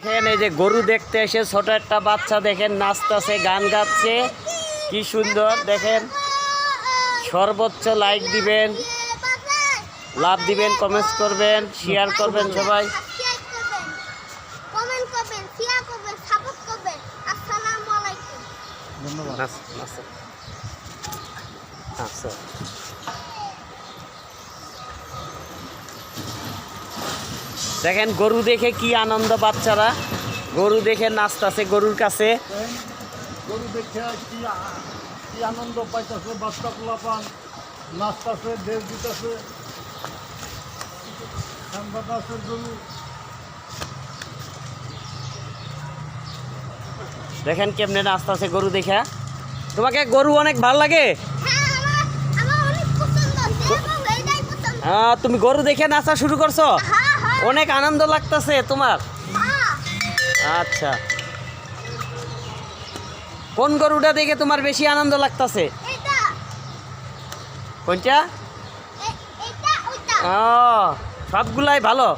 দেখেন এই যে গরু দেখতে এসে ছোট একটা বাচ্চা দেখেন নাচতেছে, গান গাচ্ছে, কি সুন্দর। দেখেন সর্বোচ্চ লাইক দিবেন, লাভ দিবেন, কমেন্ট করবেন, শেয়ার করবেন সবাই। ধন্যবাদ। আচ্ছা দেখেন গরু দেখে কি আনন্দ, বাচ্চারা গরু দেখে নাচতেছে গরুর কাছে। গরু দেখে কি আনন্দ পাইতেছে, বাচ্চা পোলাপান নাচতেছে, দেশ দিতেছে, গরু। দেখেন কেমনে নাচতেছে গরু দেখে। তোমাকে গরু অনেক ভালো লাগে? তুমি গরু দেখে নাচা শুরু করছো? অনেক আনন্দ লাগতেছে তোমার? আচ্ছা, কোন গরুটা দেখে তোমার বেশি আনন্দ লাগতেছে? কোনটা? সবগুলাই ভালো।